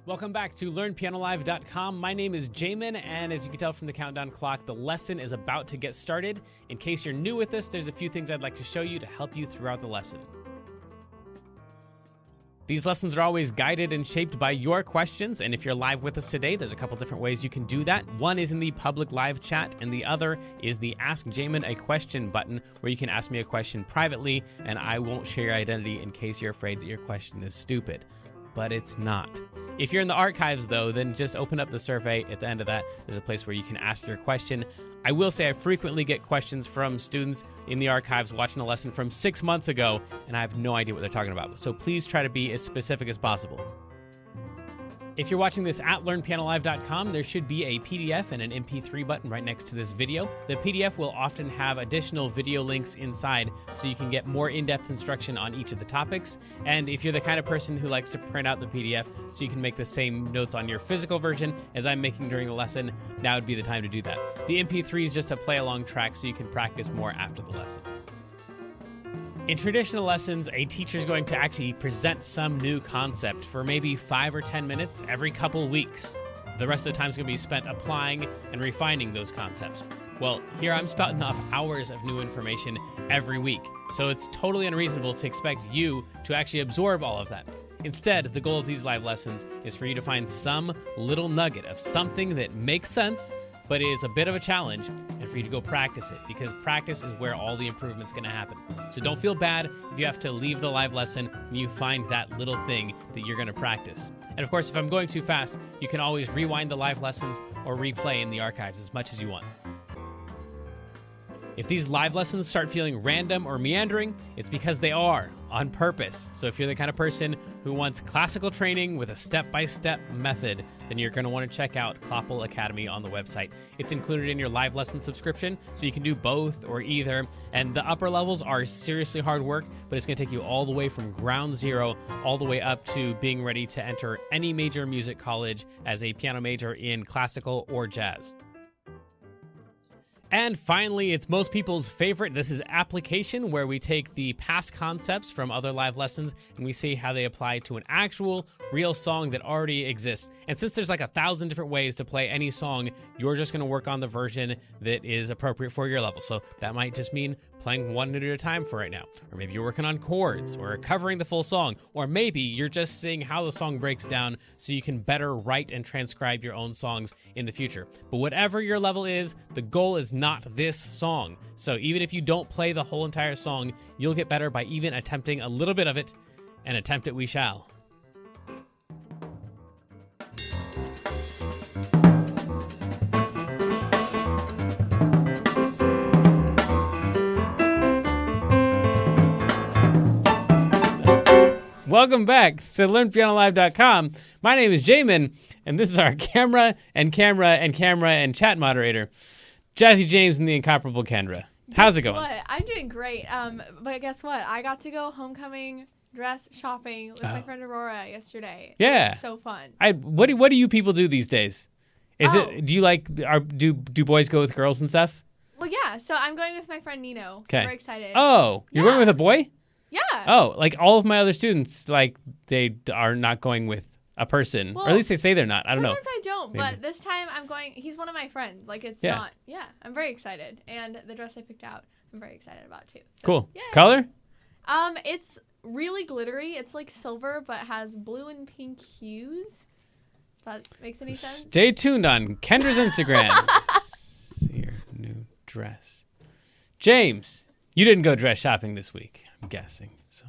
Welcome back to LearnPianoLive.com. My name is Jamin, and as you can tell from the countdown clock, the lesson is about to get started. In case you're new with this, there's a few things I'd like to show you to help you throughout the lesson. These lessons are always guided and shaped by your questions, and if you're live with us today, there's a couple different ways you can do that. One is in the public live chat, and the other is the Ask Jamin a Question button, where you can ask me a question privately, and I won't share your identity in case you're afraid that your question is stupid. But it's not. If you're in the archives, though, then just open up the survey. At the end of that, there's a place where you can ask your question. I will say I frequently get questions from students in the archives watching a lesson from 6 months ago, and I have no idea what they're talking about. So please try to be as specific as possible. If you're watching this at LearnPianoLive.com, there should be a PDF and an MP3 button right next to this video. The PDF will often have additional video links inside, so you can get more in-depth instruction on each of the topics. And if you're the kind of person who likes to print out the PDF so you can make the same notes on your physical version as I'm making during the lesson, now would be the time to do that. The MP3 is just a play-along track so you can practice more after the lesson. In traditional lessons, a teacher is going to actually present some new concept for maybe 5 or 10 minutes every couple weeks. The rest of the time is going to be spent applying and refining those concepts. Well, here I'm spouting off hours of new information every week, so it's totally unreasonable to expect you to actually absorb all of that. Instead, the goal of these live lessons is for you to find some little nugget of something that makes sense, but is a bit of a challenge, and for you to go practice it, because practice is where all the improvement's gonna happen. So don't feel bad if you have to leave the live lesson and you find that little thing that you're gonna practice. And of course, if I'm going too fast, you can always rewind the live lessons or replay in the archives as much as you want. If these live lessons start feeling random or meandering, it's because they are, on purpose. So if you're the kind of person who wants classical training with a step-by-step method, then you're going to want to check out Kloppel Academy on the website. It's included in your live lesson subscription, so you can do both or either. And the upper levels are seriously hard work, but it's going to take you all the way from ground zero, all the way up to being ready to enter any major music college as a piano major in classical or jazz. And finally, it's most people's favorite. This is application, where we take the past concepts from other live lessons and we see how they apply to an actual, real song that already exists. And since there's like 1,000 different ways to play any song, you're just going to work on the version that is appropriate for your level. So that might just mean playing one note at a time for right now. Or maybe you're working on chords or covering the full song. Or maybe you're just seeing how the song breaks down so you can better write and transcribe your own songs in the future. But whatever your level is, the goal is not this song. So even if you don't play the whole entire song, you'll get better by even attempting a little bit of it, and attempt it we shall. Welcome back to LearnPianoLive.com. My name is Jamin, and this is our camera and chat moderator, Jazzy James and the incomparable Kendra. How's it going? What? I'm doing great. But guess what? I got to go homecoming dress shopping with my friend Aurora yesterday. Yeah. It was so fun. What do you people do these days? Do you like do boys go with girls and stuff? Well, yeah. So I'm going with my friend Nino. Okay. We're excited. Oh, you're going with a boy? Yeah. Oh, like all of my other students, like they are not going with a person, or at least they say they're not. I don't know. Sometimes I don't, Maybe. but this time I'm going. He's one of my friends. Like it's Yeah. not. Yeah. I'm very excited, and the dress I picked out, I'm very excited about too. So, Cool. yay. Color? It's really glittery. It's like silver, but has blue and pink hues. If that makes any sense. Stay tuned on Kendra's Instagram. See your new dress. James, you didn't go dress shopping this week, I'm guessing. So.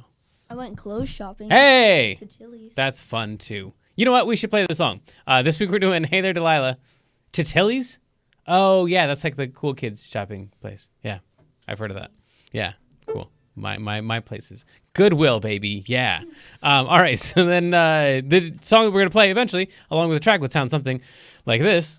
I went clothes shopping. Hey! To Tilly's. That's fun, too. You know what? We should play the song. This week we're doing Hey There, Delilah. To Tilly's? Oh, yeah, that's like the cool kids shopping place. Yeah, I've heard of that. Yeah, cool. My place is Goodwill, baby. Yeah. All right, so then the song that we're going to play eventually, along with the track, would sound something like this.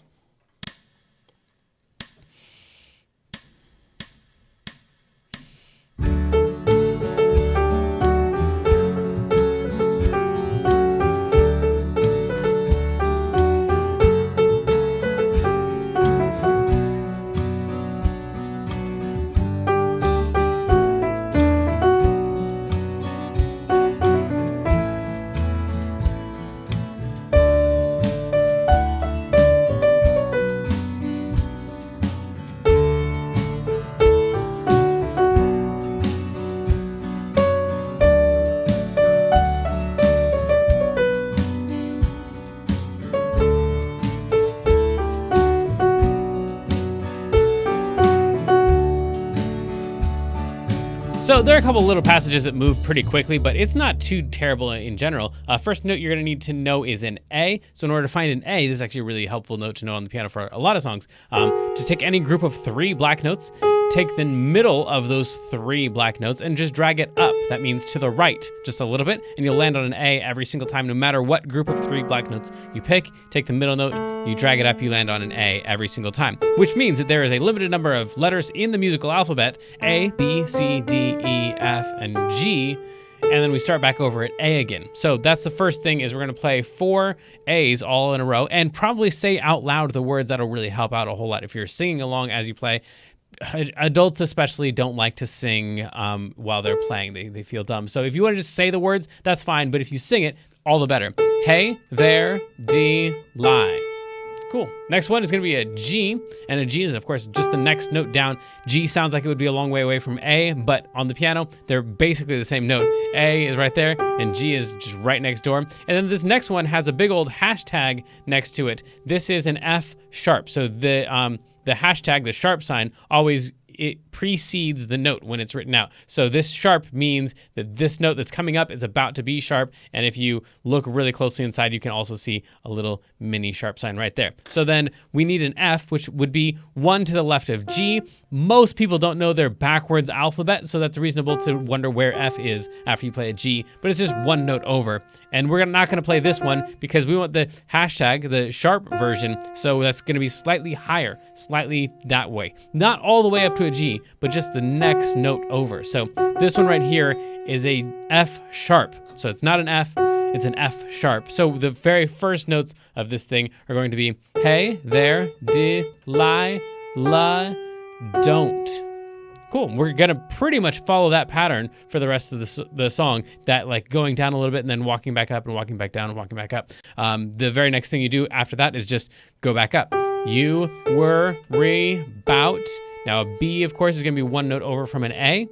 So there are a couple little passages that move pretty quickly, but it's not too terrible in general. First note you're going to need to know is an A. So in order to find an A, this is actually a really helpful note to know on the piano for a lot of songs. To take any group of 3 black notes, take the middle of those 3 black notes and just drag it up. That means to the right just a little bit, and you'll land on an A every single time, no matter what group of 3 black notes you pick. Take the middle note, you drag it up, you land on an A every single time, which means that there is a limited number of letters in the musical alphabet, A, B, C, D, E, F, and G, and then we start back over at A again. So that's the first thing is we're going to play 4 A's all in a row and probably say out loud the words. That'll really help out a whole lot if you're singing along as you play. Adults especially don't like to sing while they're playing. They feel dumb. So if you want to just say the words, that's fine. But if you sing it, all the better. Hey, there, Delilah. Cool. Next one is going to be a G, and a G is, of course, just the next note down. G sounds like it would be a long way away from A, but on the piano, they're basically the same note. A is right there, and G is just right next door. And then this next one has a big old hashtag next to it. This is an F sharp. So the hashtag, the sharp sign, always it precedes the note when it's written out. So this sharp means that this note that's coming up is about to be sharp. And if you look really closely inside, you can also see a little mini sharp sign right there. So then we need an F, which would be 1 to the left of G. Most people don't know their backwards alphabet, so that's reasonable to wonder where F is after you play a G, but it's just 1 note over. And we're not going to play this one because we want the hashtag, the sharp version, so that's going to be slightly higher, slightly that way. Not all the way up to a G, but just the next note over. So this one right here is a F sharp. So it's not an F, it's an F sharp. So the very first notes of this thing are going to be hey, there, Delilah, don't. Cool. We're going to pretty much follow that pattern for the rest of the song, that like going down a little bit and then walking back up and walking back down and walking back up. The very next thing you do after that is just go back up. You worry about. Now a B, of course, is going to be 1 note over from an A.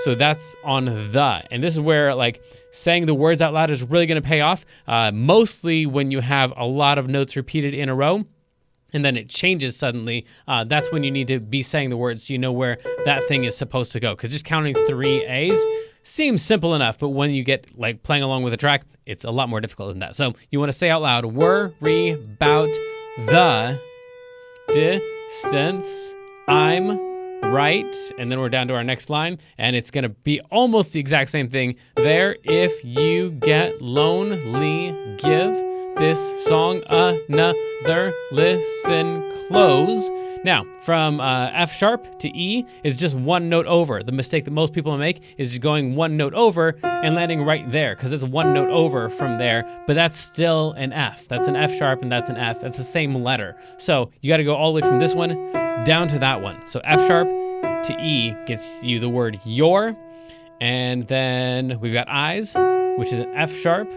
So that's on the. And this is where like saying the words out loud is really going to pay off. Mostly when you have a lot of notes repeated in a row, and then it changes suddenly, that's when you need to be saying the words so you know where that thing is supposed to go. Because just counting 3 A's seems simple enough, but when you get like playing along with a track, it's a lot more difficult than that. So you want to say out loud, worry about the distance I'm right, and then we're down to our next line, and it's going to be almost the exact same thing there. If you get lonely, give this song another listen close. Now, from F sharp to E is just 1 note over. The mistake that most people make is just going 1 note over and landing right there, because it's 1 note over from there, but that's still an F. That's an F sharp and that's an F. That's the same letter. So you got to go all the way from this one down to that one. So F sharp to E gets you the word your, and then we've got eyes, which is an F sharp,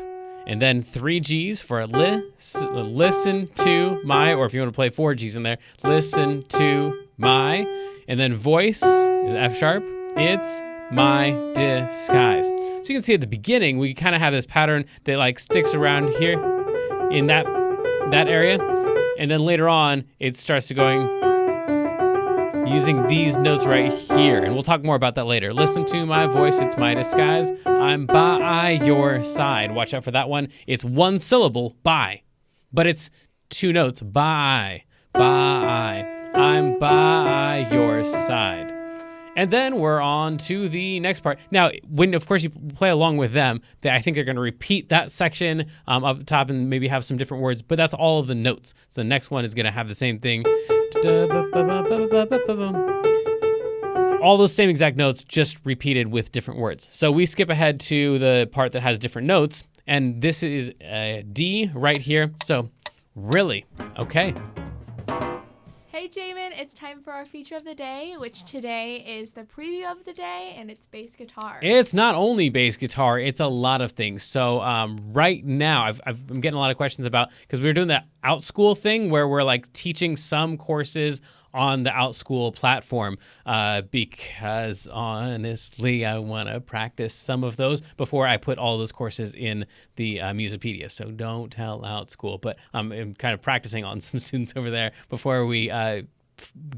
and then 3 G's for listen to my, or if you want to play 4 G's in there, listen to my, and then voice is F sharp. It's my disguise. So you can see at the beginning, we kind of have this pattern that like sticks around here in that area, and then later on, it starts to going using these notes right here. And we'll talk more about that later. Listen to my voice, it's my disguise. I'm by your side. Watch out for that one. It's 1 syllable, by. But it's 2 notes, by. I'm by your side. And then we're on to the next part. Now, when, of course, you play along with them, I think they're going to repeat that section up top and maybe have some different words, but that's all of the notes. So the next one is going to have the same thing. All those same exact notes, just repeated with different words. So we skip ahead to the part that has different notes, and this is a D right here. So really, okay. Hey Jamin, it's time for our feature of the day, which today is the preview of the day, and it's bass guitar. It's not only bass guitar, it's a lot of things. So right now, I'm getting a lot of questions about, because we were doing the OutSchool thing where we're like teaching some courses on the OutSchool platform, because honestly, I want to practice some of those before I put all those courses in the Musopedia. So don't tell OutSchool, but I'm kind of practicing on some students over there before we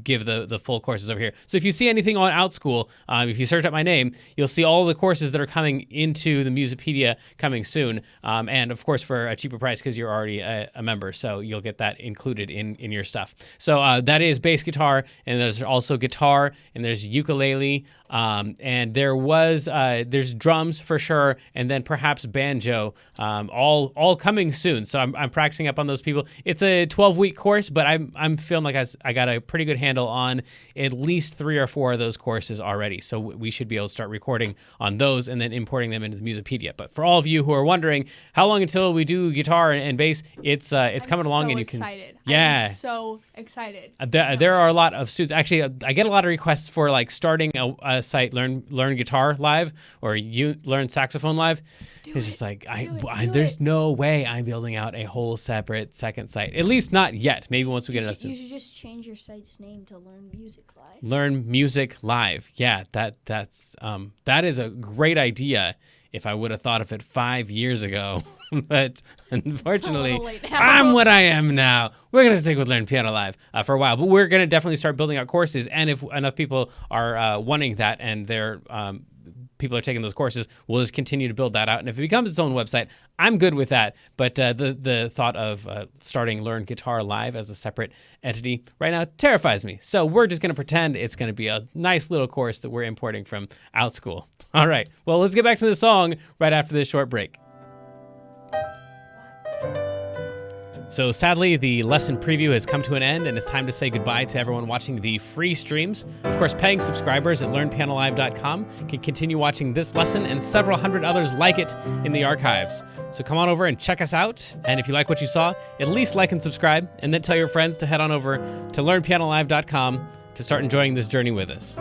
give the full courses over here. So if you see anything on OutSchool, if you search up my name, you'll see all the courses that are coming into the Musipedia coming soon. And of course for a cheaper price because you're already a member. So you'll get that included in your stuff. So that is bass guitar, and there's also guitar, and there's ukulele, and there's drums for sure, and then perhaps banjo, all coming soon. So I'm practicing up on those people. It's a 12-week course, but I'm feeling like I got a pretty good handle on at least 3 or 4 of those courses already. So we should be able to start recording on those and then importing them into the Musipedia. But for all of you who are wondering how long until we do guitar and bass, it's coming along, and you can. Yeah. I'm so excited. There are a lot of students. Actually, I get a lot of requests for like starting a site, learn guitar live, or you learn saxophone live. It's just like there's no way I'm building out a whole separate second site. At least not yet. Maybe once we get enough students. You should just change your site's name to Learn Music Live. Learn Music Live. Yeah, that is a great idea. If I would have thought of it 5 years ago, but unfortunately, I'm what I am now. We're going to stick with Learn Piano Live for a while, but we're going to definitely start building out courses. And if enough people are wanting that and they're people are taking those courses, we'll just continue to build that out. And if it becomes its own website, I'm good with that. But the thought of starting Learn Guitar Live as a separate entity right now terrifies me. So we're just going to pretend it's going to be a nice little course that we're importing from OutSchool. All right. Well, let's get back to the song right after this short break. So sadly, the lesson preview has come to an end, and it's time to say goodbye to everyone watching the free streams. Of course, paying subscribers at learnpianolive.com can continue watching this lesson and several hundred others like it in the archives. So come on over and check us out. And if you like what you saw, at least like and subscribe, and then tell your friends to head on over to learnpianolive.com to start enjoying this journey with us.